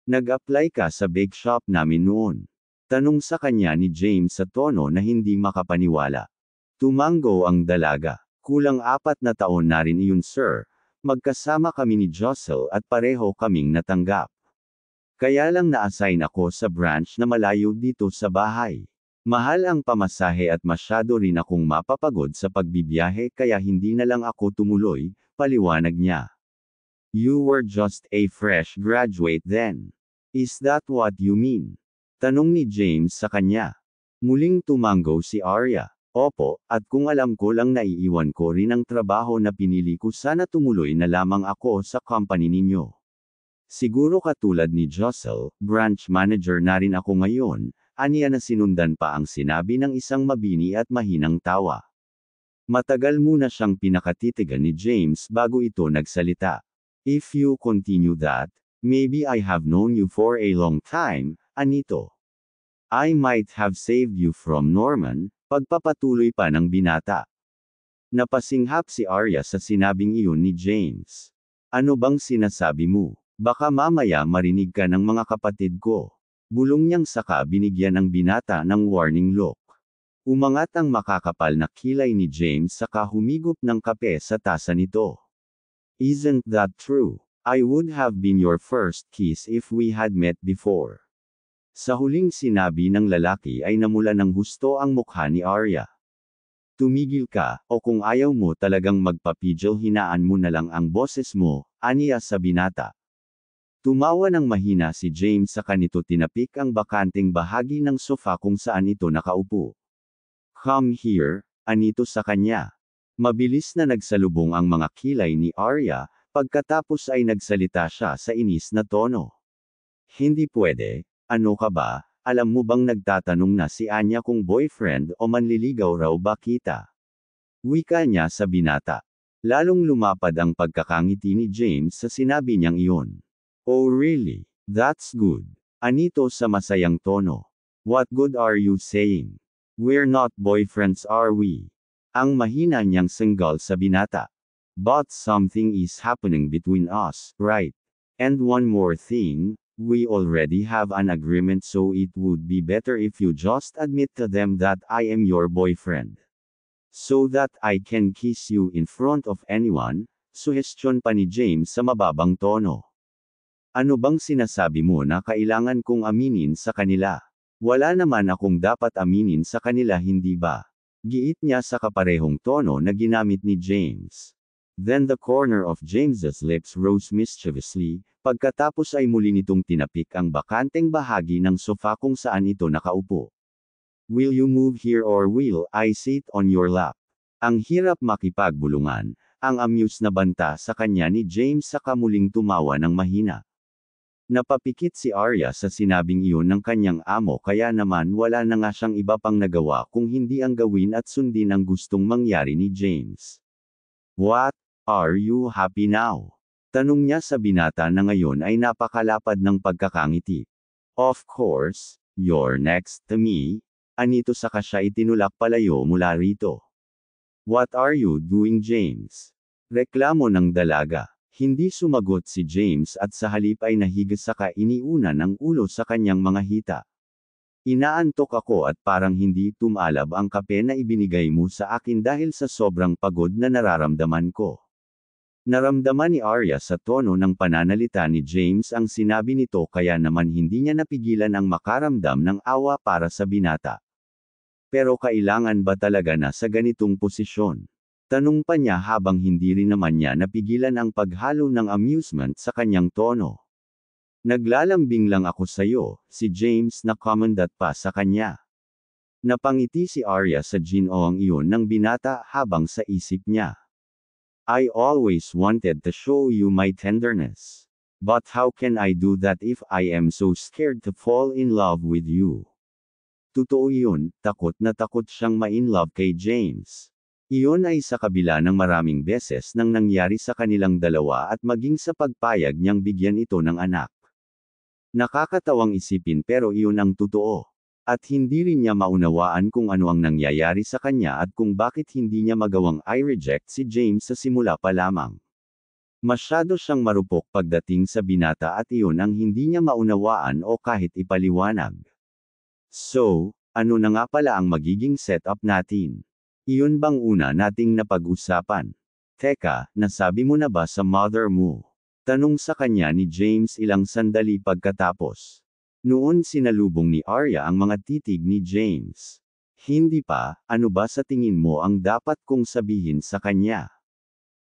Nag-apply ka sa bake shop namin noon. Tanong sa kanya ni James sa tono na hindi makapaniwala. Tumango ang dalaga. Kulang 4 na taon na rin iyon sir. Magkasama kami ni Josel at pareho kaming natanggap. Kaya lang na-assign ako sa branch na malayo dito sa bahay. Mahal ang pamasahe at masyado rin akong mapapagod sa pagbibiyahe kaya hindi na lang ako tumuloy, paliwanag niya. You were just a fresh graduate then. Is that what you mean? Tanong ni James sa kanya. Muling tumango si Arya. Opo, at kung alam ko lang naiiwan ko rin ang trabaho na pinili ko sana tumuloy na lamang ako sa company ninyo. Siguro katulad ni Josel, branch manager na rin ako ngayon, aniya na sinundan pa ang sinabi ng isang mabini at mahinang tawa. Matagal muna siyang pinakatitigan ni James bago ito nagsalita. If you continue that, maybe I have known you for a long time, anito. I might have saved you from Norman, pagpapatuloy pa ng binata. Napasinghap si Arya sa sinabing iyon ni James. Ano bang sinasabi mo? Baka mamaya marinig ka ng mga kapatid ko. Bulong niyang saka binigyan ng binata ng warning look. Umangat ang makakapal na kilay ni James saka humigop ng kape sa tasa nito. Isn't that true? I would have been your first kiss if we had met before. Sa huling sinabi ng lalaki ay namula ng husto ang mukha ni Arya. Tumigil ka, o kung ayaw mo talagang magpapigil hinaan mo na lang ang boses mo, aniya sa binata. Tumawa ng mahina si James saka nito tinapik ang bakanteng bahagi ng sofa kung saan ito nakaupo. Come here, anito sa kanya. Mabilis na nagsalubong ang mga kilay ni Arya, pagkatapos ay nagsalita siya sa inis na tono. Hindi pwede. Ano ka ba, alam mo bang nagtatanong na si Anya kung boyfriend o manliligaw raw ba kita? Wika niya sa binata. Lalong lumapad ang pagkakangiti ni James sa sinabi niyang iyon. Oh really? That's good. Anito sa masayang tono. What good are you saying? We're not boyfriends are we? Ang mahina niyang senggal sa binata. But something is happening between us, right? And one more thing, we already have an agreement so it would be better if you just admit to them that I am your boyfriend. So that I can kiss you in front of anyone, suhestyon pa ni James sa mababang tono. Ano bang sinasabi mo na kailangan kong aminin sa kanila? Wala naman akong dapat aminin sa kanila hindi ba? Giit niya sa kaparehong tono na ginamit ni James. Then the corner of James's lips rose mischievously, pagkatapos ay muli nitong tinapik ang bakanteng bahagi ng sofa kung saan ito nakaupo. Will you move here or will I sit on your lap? Ang hirap makipagbulungan, ang amused na banta sa kanya ni James saka muling tumawa ng mahina. Napapikit si Arya sa sinabing iyon ng kanyang amo kaya naman wala na nga siyang iba pang nagawa kung hindi ang gawin at sundin ang gustong mangyari ni James. What? Are you happy now? Tanong niya sa binata na ngayon ay napakalapad ng pagkakangiti. Of course, you're next to me. Anito saka siya itinulak palayo mula rito. What are you doing James? Reklamo ng dalaga. Hindi sumagot si James at sa halip ay nahiga saka iniuna ng ulo sa kanyang mga hita. Inaantok ako at parang hindi tumalab ang kape na ibinigay mo sa akin dahil sa sobrang pagod na nararamdaman ko. Naramdaman ni Arya sa tono ng pananalita ni James ang sinabi nito kaya naman hindi niya napigilan ang makaramdam ng awa para sa binata. Pero kailangan ba talaga na sa ganitong posisyon? Tanong pa niya habang hindi rin naman niya napigilan ang paghalo ng amusement sa kanyang tono. Naglalambing lang ako sayo, si James na commendat pa sa kanya. Napangiti si Arya sa ginoong iyon ng binata habang sa isip niya. I always wanted to show you my tenderness. But how can I do that if I am so scared to fall in love with you? Totoo yun, takot na takot siyang ma-in-love kay James. Iyon ay sa kabila ng maraming beses nang nangyari sa kanilang dalawa at maging sa pagpayag niyang bigyan ito ng anak. Nakakatawang isipin pero iyon ang totoo. At hindi rin niya maunawaan kung ano ang nangyayari sa kanya at kung bakit hindi niya magawang i-reject si James sa simula pa lamang. Masyado siyang marupok pagdating sa binata at iyon ang hindi niya maunawaan o kahit ipaliwanag. So, ano na nga pala ang magiging setup natin? Iyon bang una nating napag-usapan? Teka, nasabi mo na ba sa mother mo? Tanong sa kanya ni James ilang sandali pagkatapos. Noon sinalubong ni Arya ang mga titig ni James. Hindi pa, ano ba sa tingin mo ang dapat kong sabihin sa kanya?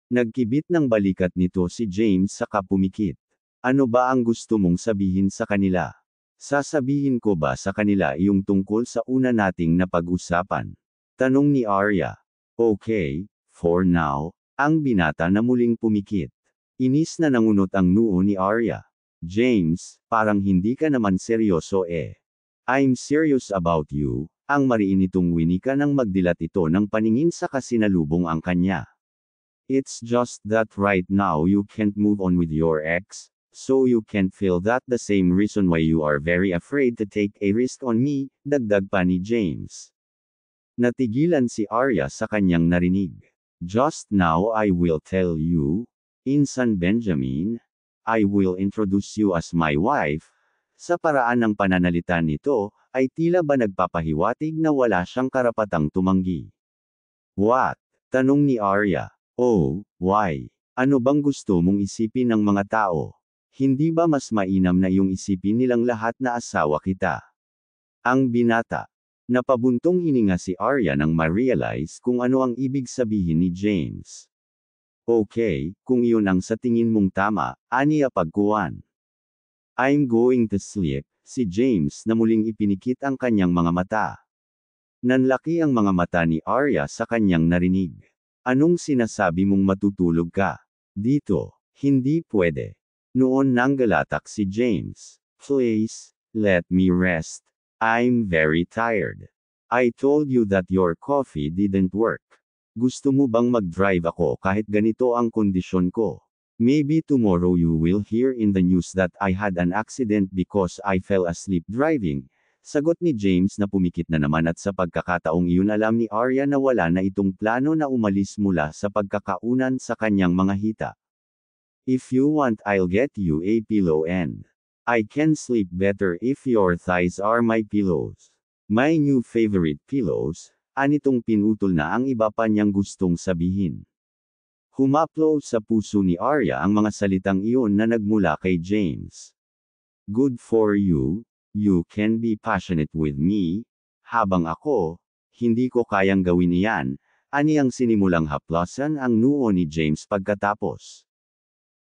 Nagkibit ng balikat nito si James saka pumikit. Ano ba ang gusto mong sabihin sa kanila? Sasabihin ko ba sa kanila iyong tungkol sa una nating napag-usapan? Tanong ni Arya. Okay, for now, ang binata na muling pumikit. Inis na nangunot ang noo ni Arya. James, parang hindi ka naman seryoso eh. I'm serious about you, ang mariin nitong winika nang magdilat ito ng paningin sa kasinalubong ang kanya. It's just that right now you can't move on with your ex, so you can't feel that the same reason why you are very afraid to take a risk on me, dagdag pa ni James. Natigilan si Arya sa kanyang narinig. Just now I will tell you, Insan Benjamin, I will introduce you as my wife. Sa paraan ng pananalita nito, ay tila ba nagpapahiwatig na wala siyang karapatang tumanggi. What? Tanong ni Arya. Oh, why? Ano bang gusto mong isipin ng mga tao? Hindi ba mas mainam na iyong isipin nilang lahat na asawa kita? Ang binata. Napabuntong hininga si Arya nang ma-realize kung ano ang ibig sabihin ni James. Okay, kung iyon ang sa tingin mong tama, aniya pagkuwan. I'm going to sleep, si James na muling ipinikit ang kanyang mga mata. Nanlaki ang mga mata ni Arya sa kanyang narinig. Anong sinasabi mong matutulog ka? Dito, hindi pwede. Noon nanggalatak si James. Please, let me rest. I'm very tired. I told you that your coffee didn't work. Gusto mo bang mag-drive ako kahit ganito ang kondisyon ko? Maybe tomorrow you will hear in the news that I had an accident because I fell asleep driving. Sagot ni James na pumikit na naman at sa pagkakataong iyon alam ni Arya na wala na itong plano na umalis mula sa pagkakaunan sa kanyang mga hita. If you want I'll get you a pillow and I can sleep better if your thighs are my pillows. My new favorite pillows, anitong pinutol na ang iba pa niyang gustong sabihin. Humaplo sa puso ni Arya ang mga salitang iyon na nagmula kay James. Good for you. You can be passionate with me, habang ako, hindi ko kayang gawin iyan, aniyang sinimulang haplasan ang noo ni James pagkatapos.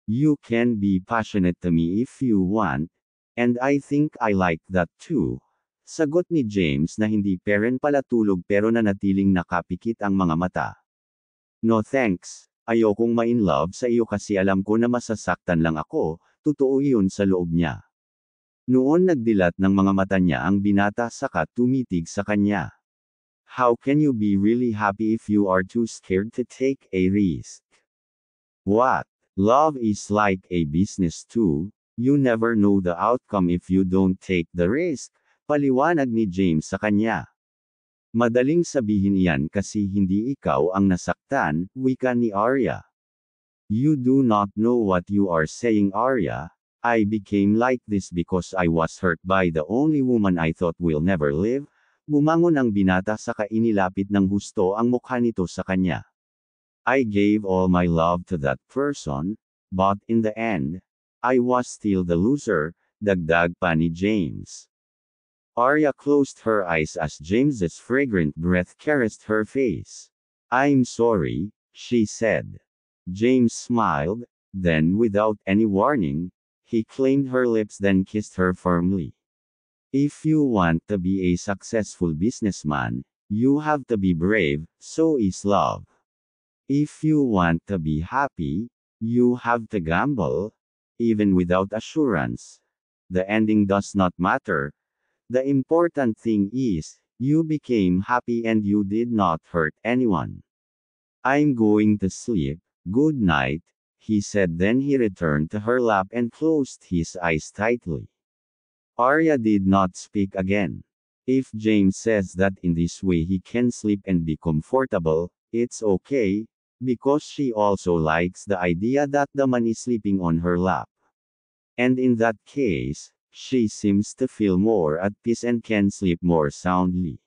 You can be passionate to me if you want, and I think I like that too. Sagot ni James na hindi peren palatulog pero nanatiling nakapikit ang mga mata. No thanks, ayokong ma-in-love sa iyo kasi alam ko na masasaktan lang ako, totoo iyon sa loob niya. Noon nagdilat ng mga mata niya ang binata saka tumitig sa kanya. How can you be really happy if you are too scared to take a risk? What? Love is like a business too, you never know the outcome if you don't take the risk, paliwanag ni James sa kanya. Madaling sabihin iyan kasi hindi ikaw ang nasaktan, wika ni Arya. You do not know what you are saying, Arya. I became like this because I was hurt by the only woman I thought will never live. Bumangon ang binata saka inilapit ng husto ang mukha nito sa kanya. I gave all my love to that person, but in the end, I was still the loser, dagdag pa ni James. Arya closed her eyes as James's fragrant breath caressed her face. I'm sorry, she said. James smiled, then without any warning, he claimed her lips then kissed her firmly. If you want to be a successful businessman, you have to be brave, so is love. If you want to be happy, you have to gamble, even without assurance. The ending does not matter. The important thing is, you became happy and you did not hurt anyone. I'm going to sleep, good night, he said then he returned to her lap and closed his eyes tightly. Arya did not speak again. If James says that in this way he can sleep and be comfortable, it's okay, Because she also likes the idea that the man is sleeping on her lap. And in that case, she seems to feel more at peace and can sleep more soundly.